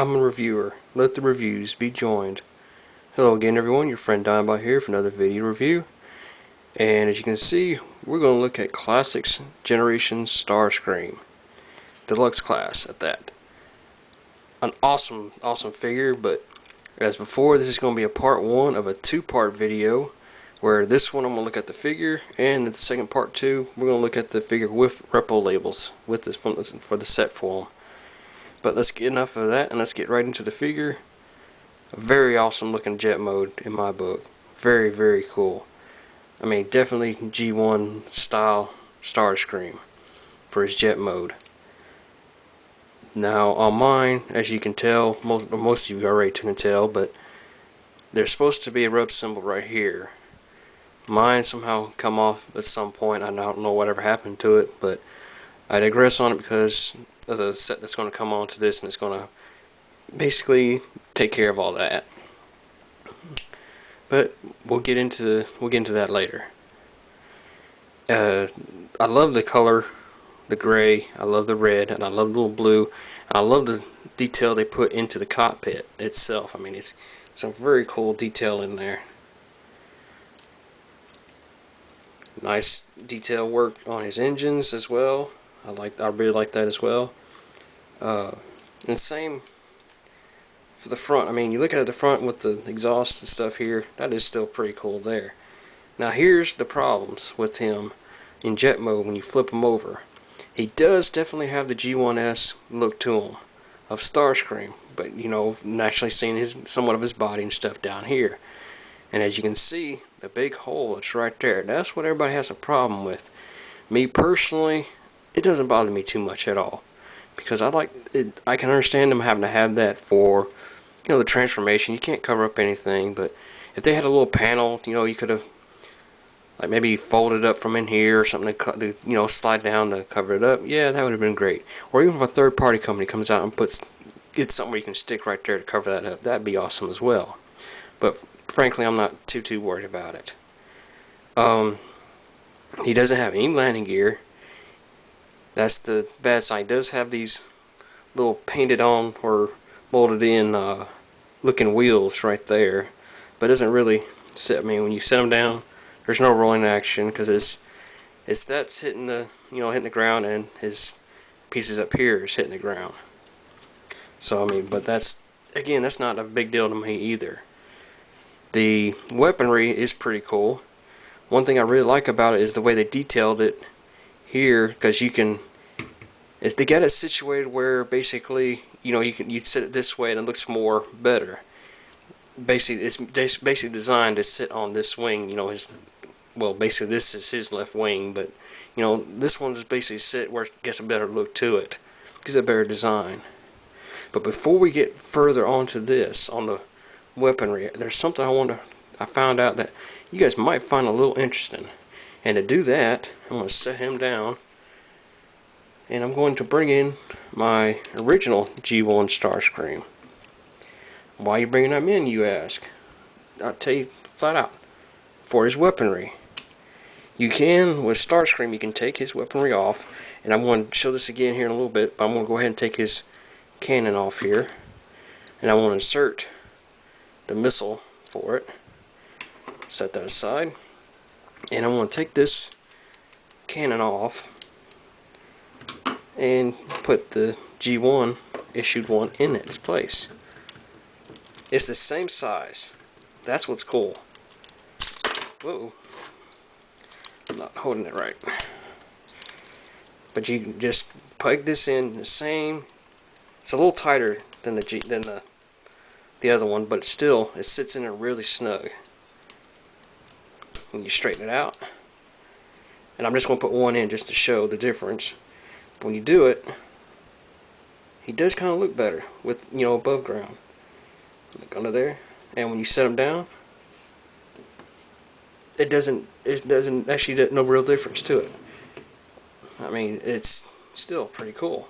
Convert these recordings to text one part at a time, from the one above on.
I'm a reviewer. Let the reviews be joined. Hello again everyone, your friend Dimebot here for another video review. And as you can see, we're going to look at Classics Starscream. Deluxe class at that. An awesome figure, but as before, this is going to be a part 1 of a 2-part video. Where this one I'm going to look at the figure, and the second part 2, we're going to look at the figure with repo labels with this for the set form. But let's get enough of that and let's get right into the figure. A very awesome looking jet mode in my book. Very, very cool. I mean, definitely G1 style Starscream for his jet mode. Now on mine, as you can tell, most of you already can tell, but there's supposed to be a rub symbol right here. Mine somehow come off at some point. I don't know whatever happened to it, but I digress on it because of the set that's going to come on to this, and it's going to basically take care of all that. But we'll get into that later. I love the color, the gray. I love the red, and I love the little blue. And I love the detail they put into the cockpit itself. I mean, it's some very cool detail in there. Nice detail work on his engines as well. I really like that as well. And same for the front. I mean, you look at the front with the exhaust and stuff here, that is still pretty cool there. Now here's the problems with him in jet mode when you flip him over. He does definitely have the G1S look to him of Starscream, but you know, naturally seeing somewhat of his body and stuff down here. And as you can see, the big hole that's right there, that's what everybody has a problem with. Me personally, it doesn't bother me too much at all, because I like it. I can understand them having to have that for, you know, the transformation. You can't cover up anything, but if they had a little panel, you know, you could have like maybe folded up from in here or something to, you know, slide down to cover it up. Yeah, that would have been great. Or even if a third-party company comes out and gets something where you can stick right there to cover that up, that'd be awesome as well. But frankly, I'm not too worried about it. He doesn't have any landing gear. That's the bad side. He does have these little painted on or molded in looking wheels right there, but it doesn't really sit. I mean, when you set them down, there's no rolling action because that's hitting the ground, and his pieces up here is hitting the ground. So I mean, but that's not a big deal to me either. The weaponry is pretty cool. One thing I really like about it is the way they detailed it here, because they got it situated where basically, you know, you set it this way and it looks more better. Basically, it's basically designed to sit on this wing. You know, basically this is his left wing, but you know, this one is basically sit where it gets a better look to it, gives it a better design. But before we get further onto this, on the weaponry, there's something I found out that you guys might find a little interesting. And to do that, I'm going to set him down, and I'm going to bring in my original G1 Starscream. Why are you bringing him in, you ask? I'll tell you flat out. For his weaponry. You can, with Starscream, you can take his weaponry off, and I'm going to show this again here in a little bit, but I'm going to go ahead and take his cannon off here, and I want to insert the missile for it. Set that aside, and I'm going to take this cannon off and put the G1 issued one in its place. It's the same size. That's what's cool. Whoa, I'm not holding it right. But you just plug this in the same. It's a little tighter than the other one, but it sits in there really snug. When you straighten it out, and I'm just going to put one in just to show the difference. But when you do it, he does kind of look better with, you know, above ground. Look under there, and when you set him down, it doesn't actually, no real difference to it. I mean, it's still pretty cool.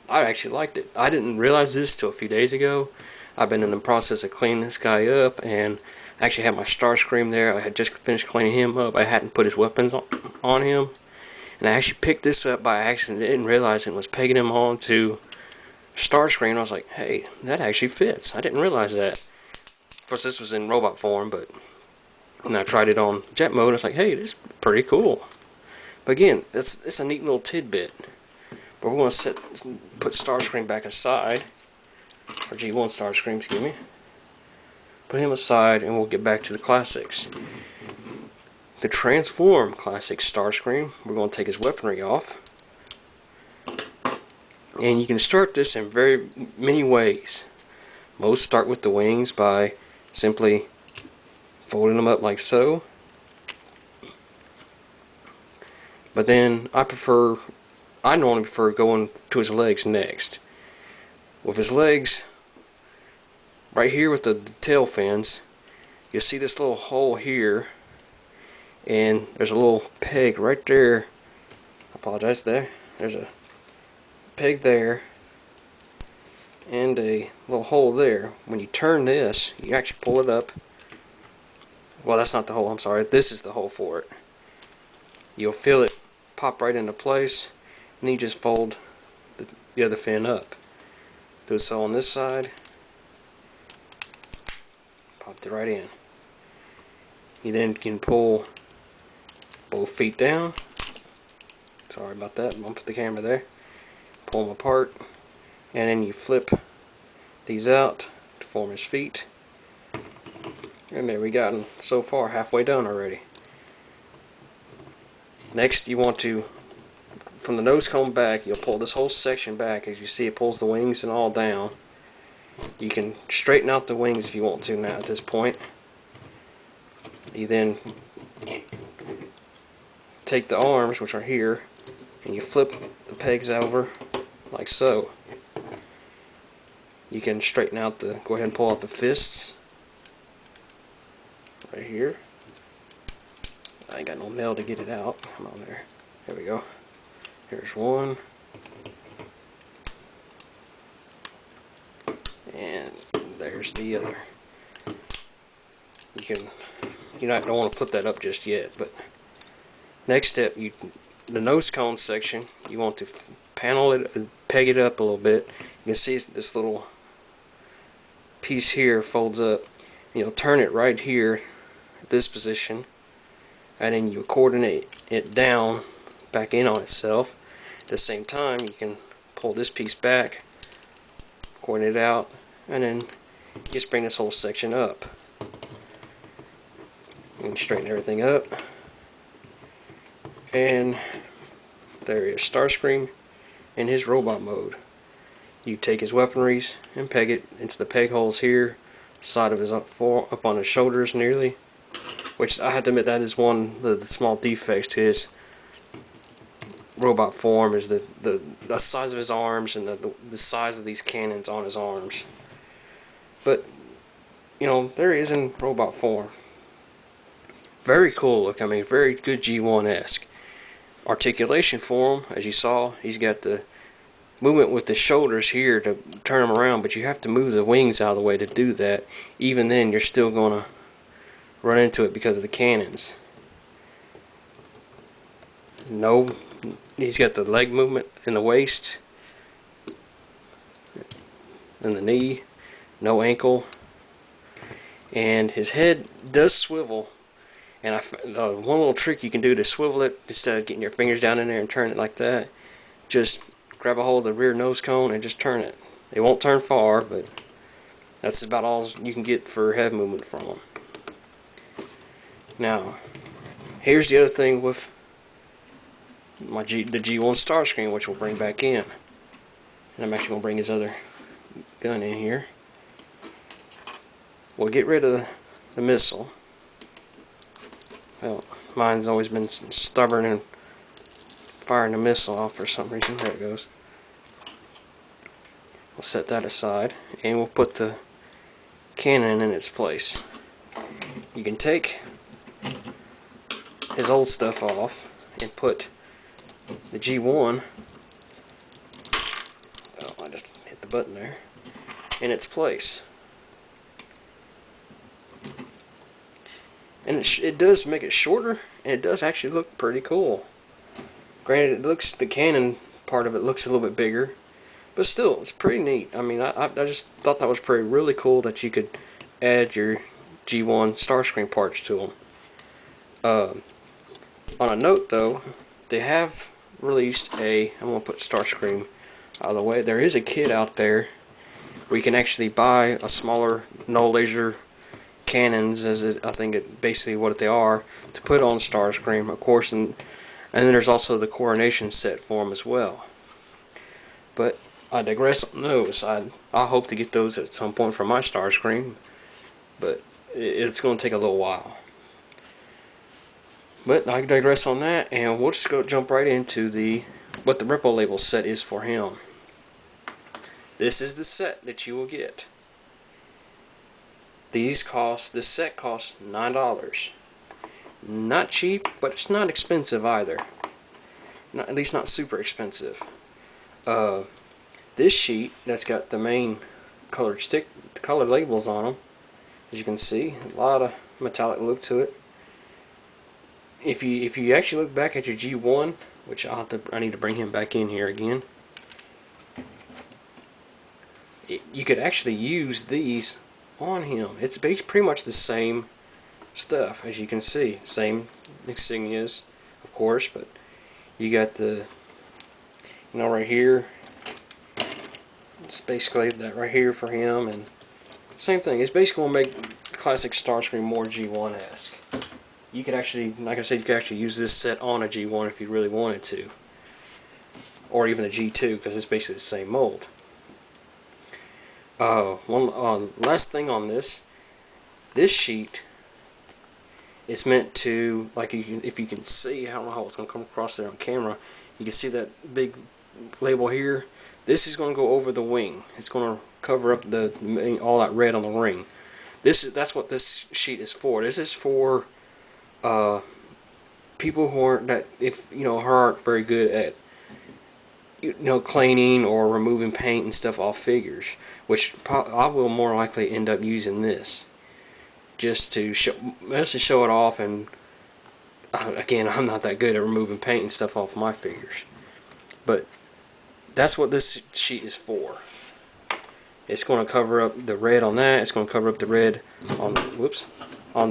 I actually liked it. I didn't realize this till a few days ago. I've been in the process of cleaning this guy up, and I actually had my Starscream there. I had just finished cleaning him up. I hadn't put his weapons on him, and I actually picked this up by accident. I didn't realize it was pegging him on to Starscream. I was like, hey, that actually fits. I didn't realize that. Of course, this was in robot form, but when I tried it on jet mode, I was like, hey, this is pretty cool. But again, it's a neat little tidbit. But we're going to put Starscream back aside, or G1 Starscream, excuse me. Put him aside, and we'll get back to the classics. To transform Classics Starscream, we're going to take his weaponry off. And you can start this in very many ways. Most start with the wings by simply folding them up like so. But then I normally prefer going to his legs next. With his legs, right here with the tail fins, you'll see this little hole here, and there's a little peg right there. I apologize, there's a peg there, and a little hole there. When you turn this, you actually pull it up. Well, that's not the hole, I'm sorry. This is the hole for it. You'll feel it pop right into place, and then you just fold the other fin up. Do so on this side. Popped it right in. You then can pull both feet down. Sorry about that. I'm gonna put the camera there. Pull them apart, and then you flip these out to form his feet. And there we got him so far, halfway done already. Next, you want to, from the nose cone back, you'll pull this whole section back. As you see, it pulls the wings and all down. You can straighten out the wings if you want to now at this point. You then take the arms, which are here, and you flip the pegs over like so. You can straighten out go ahead and pull out the fists right here. I ain't got no nail to get it out. Come on there. There we go. Here's one. And there's the other. You don't want to flip that up just yet, but next step, the nose cone section, you want to panel it, peg it up a little bit. You can see this little piece here folds up. You'll turn it right here at this position, and then you coordinate it down back in on itself. At the same time, you can pull this piece back, coordinate it out, and then just bring this whole section up. You can straighten everything up, and there is Starscream in his robot mode. You take his weaponries and peg it into the peg holes here, side of his up on his shoulders nearly, which I have to admit that is one of the small defects to his robot form, is the size of his arms and the size of these cannons on his arms. But you know, there he is in robot form. Very cool look. I mean, very good G1-esque. Articulation for him, as you saw, he's got the movement with the shoulders here to turn him around, but you have to move the wings out of the way to do that. Even then, you're still going to run into it because of the cannons. No, he's got the leg movement in the waist and the knee, no ankle, and his head does swivel. And one little trick you can do to swivel it, instead of getting your fingers down in there and turn it like that, just grab a hold of the rear nose cone and just turn it. It won't turn far, but that's about all you can get for head movement from them. Now, here's the other thing with the G1 Starscream, which we'll bring back in. And I'm actually going to bring his other gun in here. We'll get rid of the missile. Well, mine's always been stubborn and firing the missile off for some reason. There it goes. We'll set that aside, and we'll put the cannon in its place. You can take his old stuff off and put the G1, oh, I just hit the button there, in its place. And it does make it shorter, and it does actually look pretty cool. Granted, the cannon part of it looks a little bit bigger, But still, it's pretty neat. I mean, I just thought that was really cool that you could add your G1 Starscream parts to them. On a note though, they have released I'm going to put Starscream out of the way. There is a kit out there where you can actually buy a smaller null laser cannons, I think it basically what they are, to put on Starscream, of course, and then there's also the coronation set for them as well. But I digress on those. I hope to get those at some point for my Starscream, but it's going to take a little while. But I digress on that, and we'll just jump right into what the Repo Label set is for him. This is the set that you will get. This set costs $9. Not cheap, but it's not expensive either. At least not super expensive. This sheet that's got the main colored labels on them, as you can see, a lot of metallic look to it. If you actually look back at your G1, which I need to bring him back in here again, you could actually use these on him. It's pretty much the same stuff, as you can see, same insignias, of course, but you got right here. It's basically that right here for him, and same thing. It's basically going to make Classics Starscream more G1-esque. You could actually, like I said, you could actually use this set on a G1 if you really wanted to, or even a G2, because it's basically the same mold. One last thing on this sheet, it's meant to, like, if you can see, I don't know how it's going to come across there on camera, you can see that big label here. This is going to go over the wing. It's going to cover up all that red on the ring. That's what this sheet is for. This is for people who aren't very good at cleaning or removing paint and stuff off figures, which I will more likely end up using this just to show it off. And again, I'm not that good at removing paint and stuff off my figures, but that's what this sheet is for. It's going to cover up the red on that. It's going to cover up the red on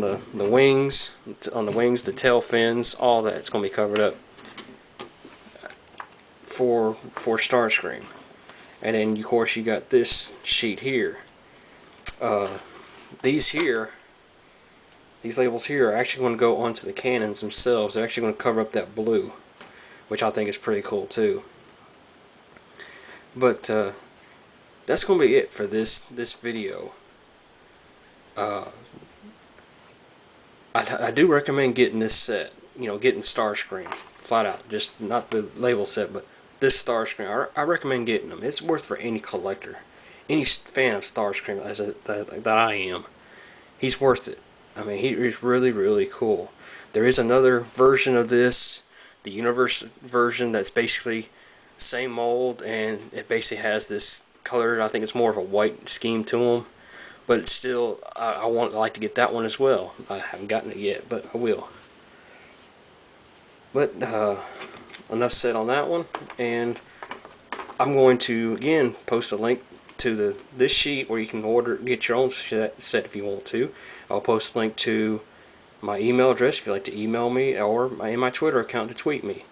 the wings, the tail fins, all that. It's going to be covered up for Starscream. And then of course you got this sheet here. These labels here are actually going to go onto the cannons themselves. They're actually going to cover up that blue, which I think is pretty cool too. But that's going to be it for this video. I do recommend getting this set, getting Starscream flat out, just not the label set, but this Starscream. I recommend getting them. It's worth for any collector, any fan of Starscream that I am. He's worth it. I mean, he's really, really cool. There is another version of this, the Universe version, that's basically same mold, and it basically has this color. I think it's more of a white scheme to them, but it's still, I like to get that one as well. I haven't gotten it yet, but I will. But enough said on that one, and I'm going to again post a link to this sheet where you can get your own set if you want to. I'll post a link to my email address if you'd like to email me, or my Twitter account to tweet me.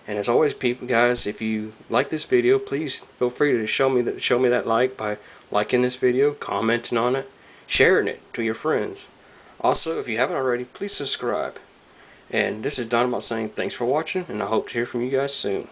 And as always, guys, if you like this video, please feel free to show me that like by liking this video, commenting on it, sharing it to your friends. Also, if you haven't already, please subscribe. And this is Don about saying thanks for watching, and I hope to hear from you guys soon.